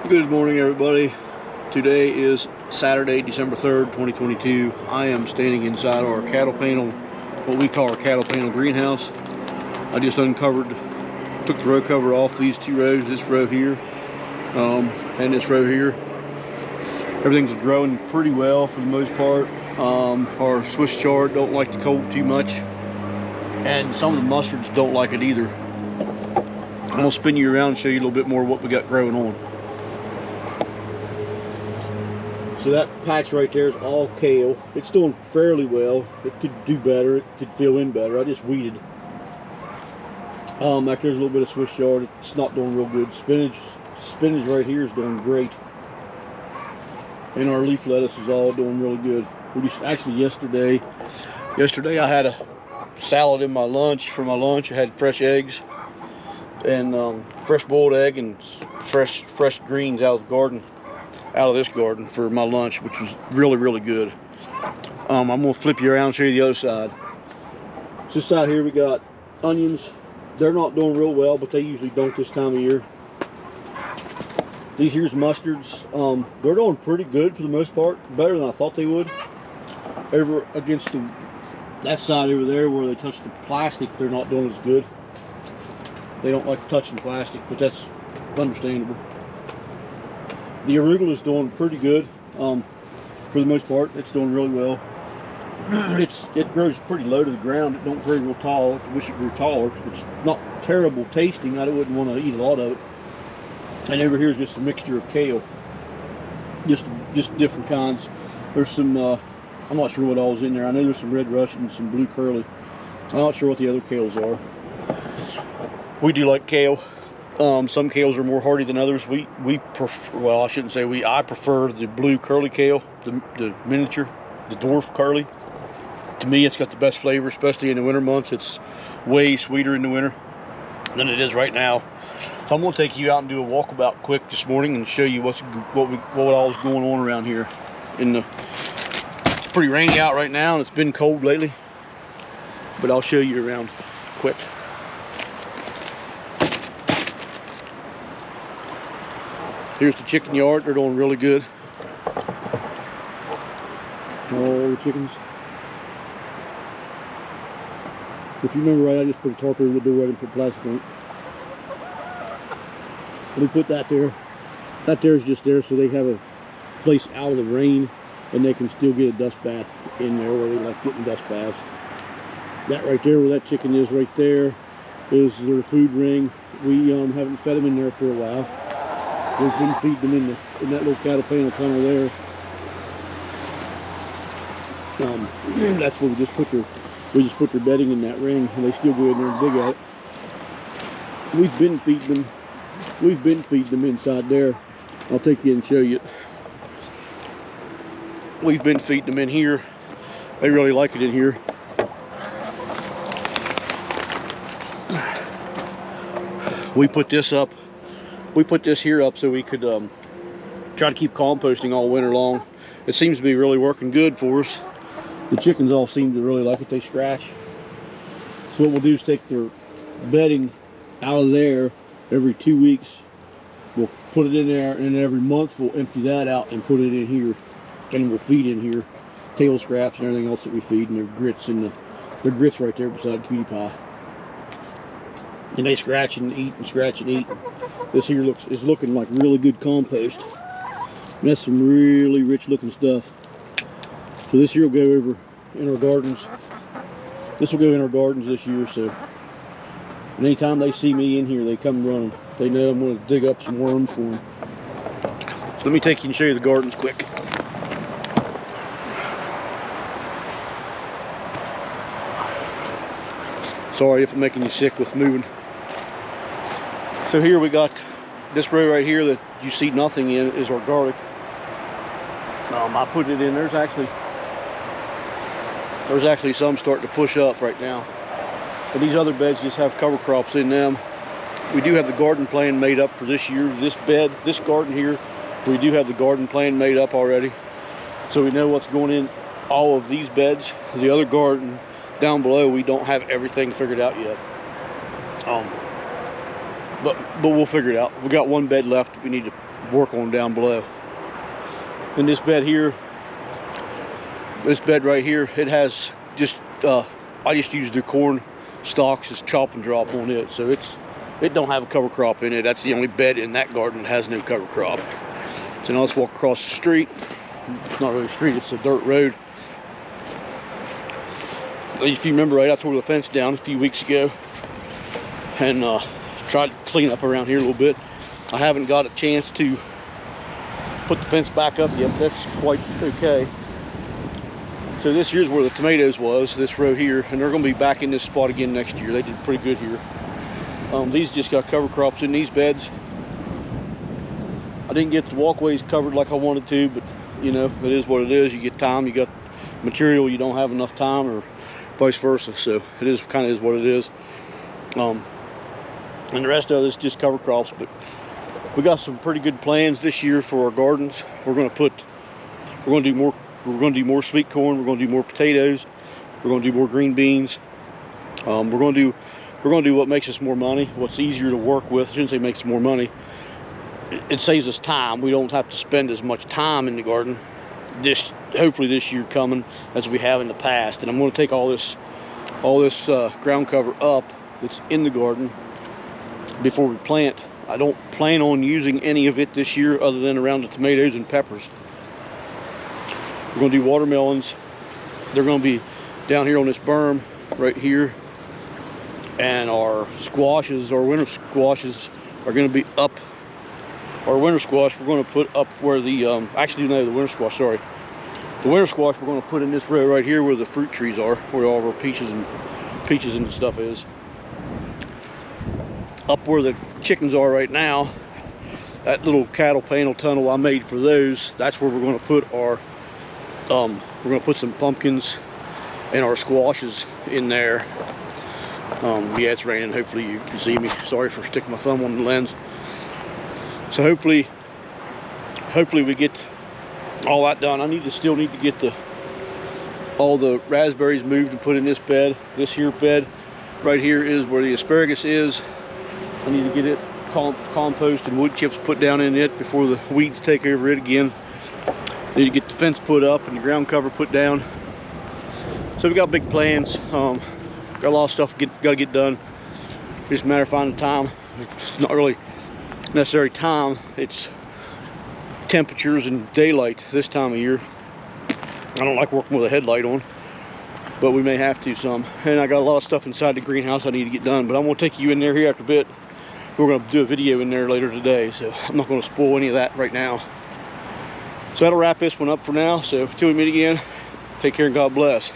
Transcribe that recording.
Good morning, everybody. Today is Saturday, December 3rd, 2022. I am standing inside our cattle panel, what we call our cattle panel greenhouse. I just took the row cover off these two rows, this row here, and this row here. Everything's growing pretty well for the most part. Our Swiss chard don't like the cold too much, and some of the mustards don't like it either. I'm gonna spin you around and show you a little bit more what we got growing on. So that patch right there is all kale. It's doing fairly well. It could do better. It could fill in better. I just weeded. Back there's a little bit of Swiss chard. It's not doing real good. Spinach right here is doing great. And our leaf lettuce is all doing really good. Actually yesterday I had a salad in my lunch. For my lunch I had fresh eggs and fresh boiled egg and fresh greens out of this garden for my lunch, which was really good. I'm gonna flip you around and show you the other side. So this side here we got onions. They're not doing real well, but they usually don't this time of year. These here's mustards. They're doing pretty good for the most part, better than I thought they would. Over against that side over there where they touch the plastic, they're not doing as good. They don't like touching plastic, but that's understandable. The arugula is doing pretty good. For the most part, it's doing really well. It grows pretty low to the ground. It don't grow real tall. I wish it grew taller. It's not terrible tasting. I wouldn't want to eat a lot of it. And over here is just a mixture of kale. Just different kinds. There's some, I'm not sure what all's in there. I know there's some red Russian and some blue curly. I'm not sure what the other kales are. We do like kale. Some kales are more hardy than others. We prefer, well, I shouldn't say we. I prefer the blue curly kale, the miniature, the dwarf curly. To me, it's got the best flavor, especially in the winter months. It's way sweeter in the winter than it is right now. So I'm going to take you out and do a walkabout quick this morning and show you what all is going on around here. It's pretty rainy out right now, and it's been cold lately. But I'll show you around quick. Here's the chicken yard. They're doing really good. All the chickens. If you remember right, I just put a tarp over the door and put plastic on it. Let me put that there. That there is just there so they have a place out of the rain and they can still get a dust bath in there where they like getting dust baths. That right there where that chicken is right there is their food ring. We haven't fed them in there for a while. We've been feeding them in that little cattle panel tunnel there. That's where we just put their bedding in that ring, and they still go in there and dig at it. We've been feeding them inside there. I'll take you and show you. We've been feeding them in here. They really like it in here. We put this up. We put this here up so we could try to keep composting all winter long. It seems to be really working good for us. The chickens all seem to really like it. They scratch. So what we'll do is take their bedding out of there every 2 weeks. We'll put it in there, and then every month we'll empty that out and put it in here. And we'll feed in here tail scraps and everything else that we feed, and their grits right there beside Cutie Pie. And they scratch and eat and scratch and eat. This here is looking like really good compost. And that's some really rich looking stuff. So this here will go over in our gardens. This will go in our gardens this year. So and anytime they see me in here, they come running. They know I'm going to dig up some worms for them. So let me take you and show you the gardens quick. Sorry if I'm making you sick with moving. So here we got this row right here that you see nothing in is our garlic. I put it in. There's actually some starting to push up right now. But these other beds just have cover crops in them. We do have the garden plan made up for this year. This garden here, we do have the garden plan made up already. So we know what's going in all of these beds. The other garden down below, we don't have everything figured out yet. but we'll figure it out. We got one bed left we need to work on down below. And this bed here, this bed right here, it has just I just use the corn stalks as chop and drop on it, so it don't have a cover crop in it. That's the only bed in that garden that has no cover crop. So now let's walk across the street. It's not really a street, it's a dirt road. If you remember right, I tore the fence down a few weeks ago and tried to clean up around here a little bit. I haven't got a chance to put the fence back up yet. That's quite okay. So this here's where the tomatoes was, this row here, and they're going to be back in this spot again next year. They did pretty good here. These just got cover crops in these beds. I didn't get the walkways covered like I wanted to, but you know, it is what it is. You get time, you got material, you don't have enough time, or vice versa. So it is kind of is what it is. And the rest of it is just cover crops, but we got some pretty good plans this year for our gardens. We're going to do more sweet corn, we're going to do more potatoes, we're going to do more green beans. We're going to do what makes us more money, what's easier to work with. I shouldn't say makes more money. It saves us time. We don't have to spend as much time in the garden hopefully this year coming as we have in the past. And I'm going to take all this ground cover up that's in the garden before we plant. I don't plan on using any of it this year other than around the tomatoes and peppers. We're going to do watermelons. They're going to be down here on this berm right here. And our squashes, our winter squashes, are going to be up. Our winter squash we're going to put up where the, the winter squash, sorry. The winter squash we're going to put in this row right here where the fruit trees are, where all of our peaches and stuff is. Up where the chickens are right now, that little cattle panel tunnel I made for those, that's where we're going to put our, we're going to put some pumpkins and our squashes in there. Yeah, it's raining. Hopefully you can see me. Sorry for sticking my thumb on the lens. So hopefully we get all that done. I still need to get all the raspberries moved and put in this bed. This here bed right here is where the asparagus is. I need to get it compost and wood chips put down in it before the weeds take over it again. Need to get the fence put up and the ground cover put down. So we got big plans. Got a lot of stuff got to get done. Just a matter of finding time. It's not really necessary time, it's temperatures and daylight this time of year. I don't like working with a headlight on, but we may have to some. And I got a lot of stuff inside the greenhouse I need to get done, but I'm going to take you in there here after a bit. We're going to do a video in there later today, so I'm not going to spoil any of that right now. So that'll wrap this one up for now. So until we meet again, take care and God bless.